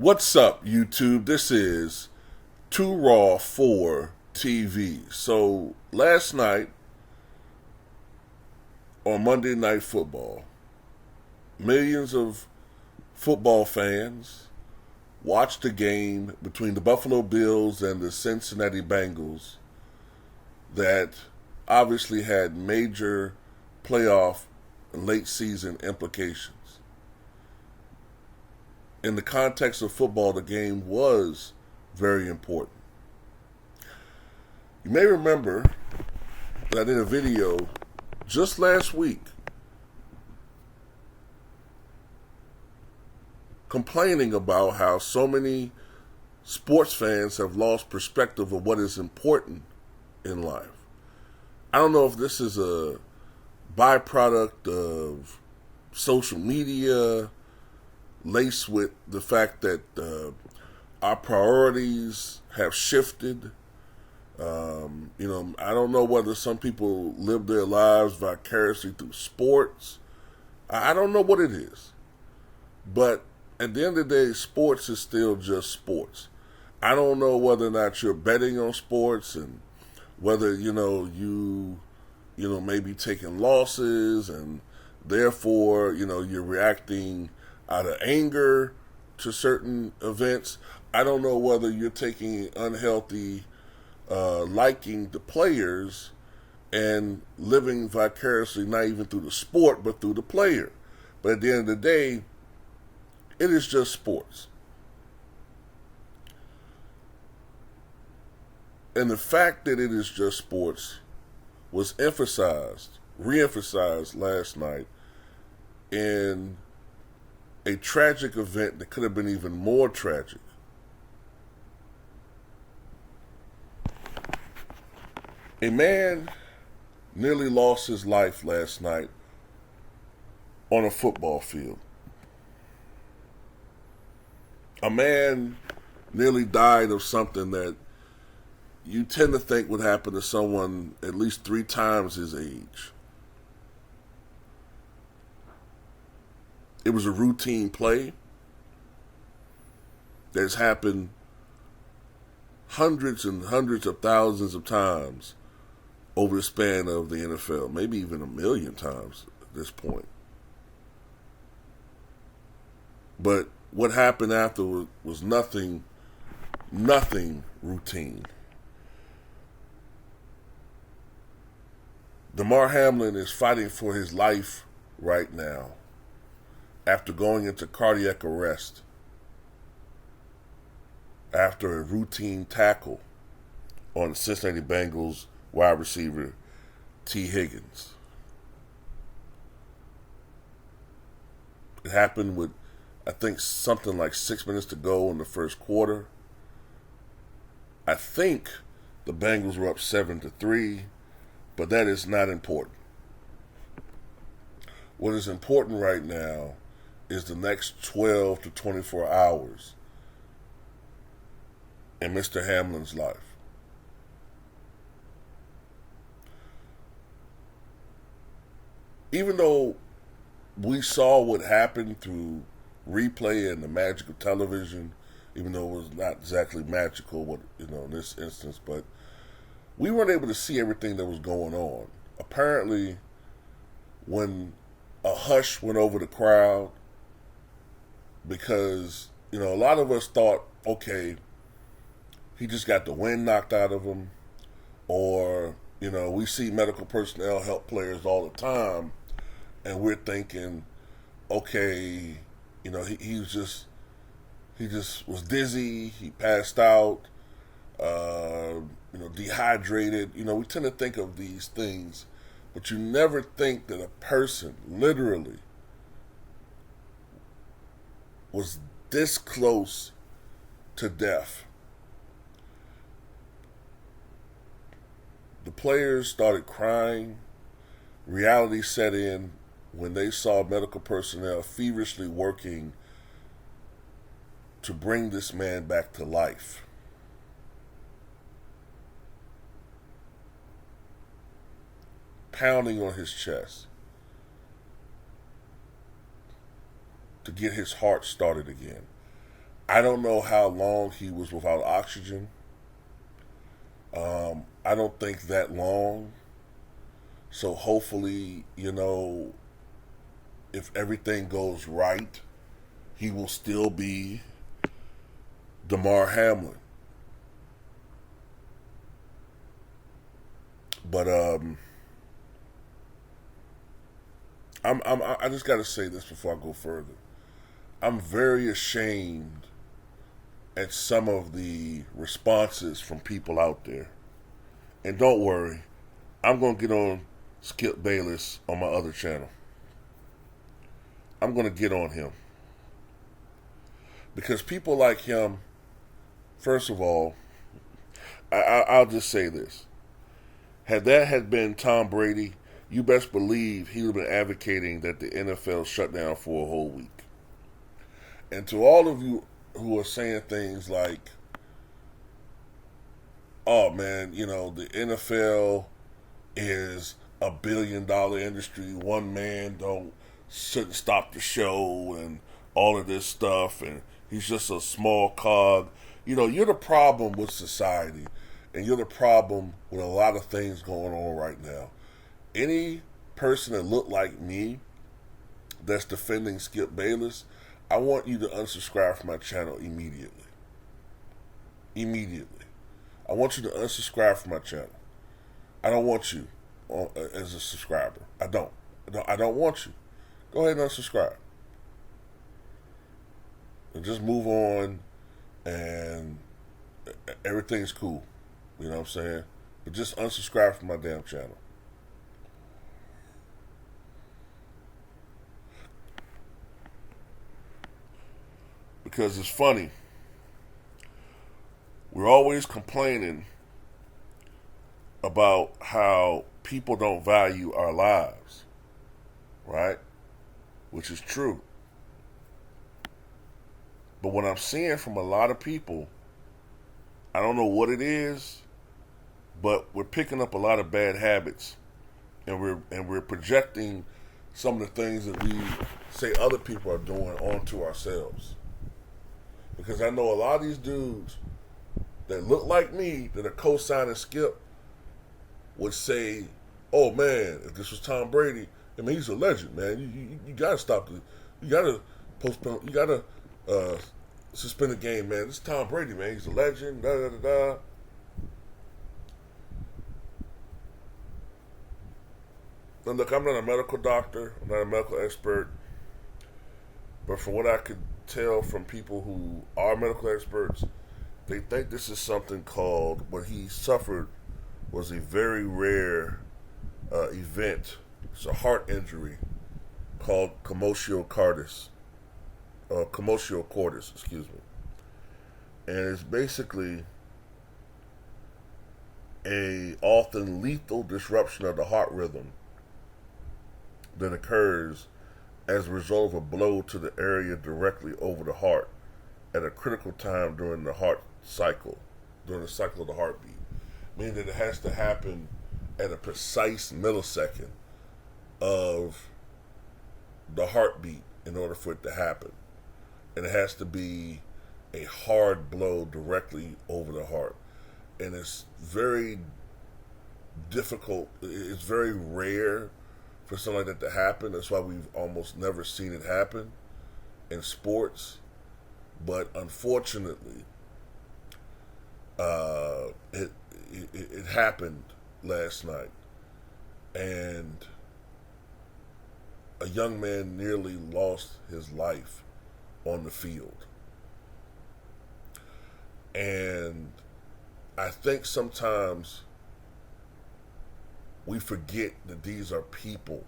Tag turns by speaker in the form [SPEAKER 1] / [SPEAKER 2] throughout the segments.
[SPEAKER 1] What's up, YouTube? This is Too Raw for TV. So, last night on Monday Night Football, millions of football fans watched a game between the Buffalo Bills and the Cincinnati Bengals that obviously had major playoff and late season implications. In the context of football, the game was very important. You may remember that I did a video just last week complaining about how so many sports fans have lost perspective of what is important in life. I don't know if this is a byproduct of social media, laced with the fact that our priorities have shifted. I don't know whether some people live their lives vicariously through sports. I don't know what it is. But at the end of the day, sports is still just sports. I don't know whether or not you're betting on sports and whether, you may be taking losses and therefore, you're reacting out of anger to certain events. I don't know whether you're taking unhealthy liking the players and living vicariously, not even through the sport, but through the player. But at the end of the day, it is just sports. And the fact that it is just sports was re-emphasized last night in a tragic event that could have been even more tragic. A man nearly lost his life last night on a football field. A man nearly died of something that you tend to think would happen to someone at least 3 times his age. It was a routine play that's happened hundreds and hundreds of thousands of times over the span of the NFL, maybe even 1,000,000 times at this point. But what happened after was nothing routine. Damar Hamlin is fighting for his life right now after going into cardiac arrest after a routine tackle on the Cincinnati Bengals wide receiver T. Higgins. It happened with, I think, something like 6 minutes to go in the first quarter. I think the Bengals were up 7-3, but that is not important. What is important right now is the next 12 to 24 hours in Mr. Hamlin's life. Even though we saw what happened through replay and the magic of television, even though it was not exactly magical, in this instance, but we weren't able to see everything that was going on. Apparently, when a hush went over the crowd, because, a lot of us thought, okay, he just got the wind knocked out of him, or, we see medical personnel help players all the time, and we're thinking, okay, he just was dizzy, he passed out, dehydrated. We tend to think of these things, but you never think that a person literally was this close to death. The players started crying. Reality set in when they saw medical personnel feverishly working to bring this man back to life. Pounding on his chest to get his heart started again. I don't know how long he was without oxygen. I don't think that long. So hopefully, if everything goes right, he will still be Damar Hamlin. But I just got to say this before I go further. I'm very ashamed at some of the responses from people out there. And don't worry, I'm going to get on Skip Bayless on my other channel. I'm going to get on him. Because people like him, first of all, I'll just say this. Had that had been Tom Brady, you best believe he would have been advocating that the NFL shut down for a whole week. And to all of you who are saying things like, oh man, the NFL is $1 billion industry. One man shouldn't stop the show and all of this stuff, and he's just a small cog. You're the problem with society, and you're the problem with a lot of things going on right now. Any person that looked like me that's defending Skip Bayless, I want you to unsubscribe from my channel immediately. Immediately. I want you to unsubscribe from my channel. I don't want you as a subscriber. I don't want you. Go ahead and unsubscribe. And just move on, and everything's cool. You know what I'm saying? But just unsubscribe from my damn channel. Because it's funny. We're always complaining about how people don't value our lives, right? Which is true. But what I'm seeing from a lot of people, I don't know what it is, but we're picking up a lot of bad habits, and we're projecting some of the things that we say other people are doing onto ourselves. Because I know a lot of these dudes that look like me that are co-signing Skip would say, "Oh man, if this was Tom Brady, I mean he's a legend, man. You gotta stop you gotta postpone, you gotta suspend the game, man. This is Tom Brady, man. He's a legend." Da da da da. Now look, I'm not a medical doctor. I'm not a medical expert, but from what I could tell from people who are medical experts, they think this is something called, what he suffered was a very rare event. It's a heart injury called commotio cordis, excuse me. And it's basically a often lethal disruption of the heart rhythm that occurs as a result of a blow to the area directly over the heart at a critical time during the cycle of the heartbeat. Meaning that it has to happen at a precise millisecond of the heartbeat in order for it to happen. And it has to be a hard blow directly over the heart. And it's very difficult, it's very rare for something like that to happen. That's why we've almost never seen it happen in sports. But unfortunately, it happened last night, and a young man nearly lost his life on the field. And I think sometimes we forget that these are people.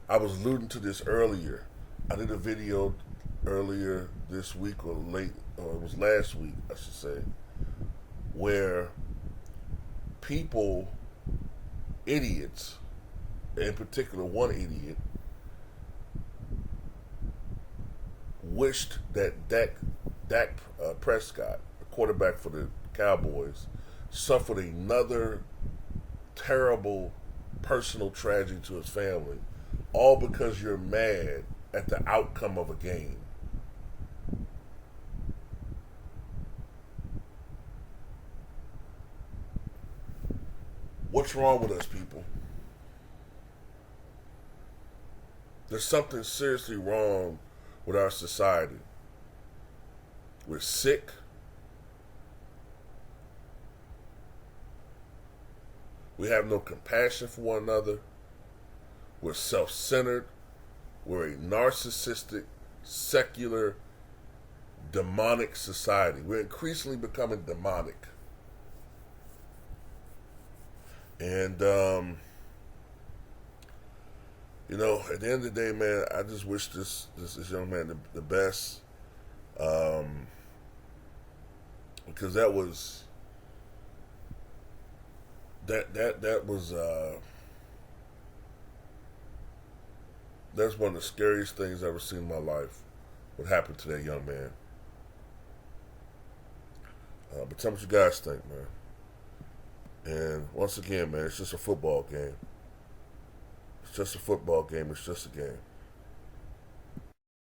[SPEAKER 1] I was alluding to this earlier. I did a video earlier this week, or it was last week, I should say, where people, idiots, in particular one idiot, wished that Dak Prescott, the quarterback for the Cowboys, suffered another terrible personal tragedy to his family, all because you're mad at the outcome of a game. What's wrong with us, people? There's something seriously wrong with our society. We're sick. We have no compassion for one another. We're self-centered. We're a narcissistic, secular, demonic society. We're increasingly becoming demonic. And, at the end of the day, man, I just wish this young man the best. Because that was that's one of the scariest things I've ever seen in my life. What happened to that young man? But tell me what you guys think, man. And once again, man, it's just a football game. It's just a football game. It's just a game.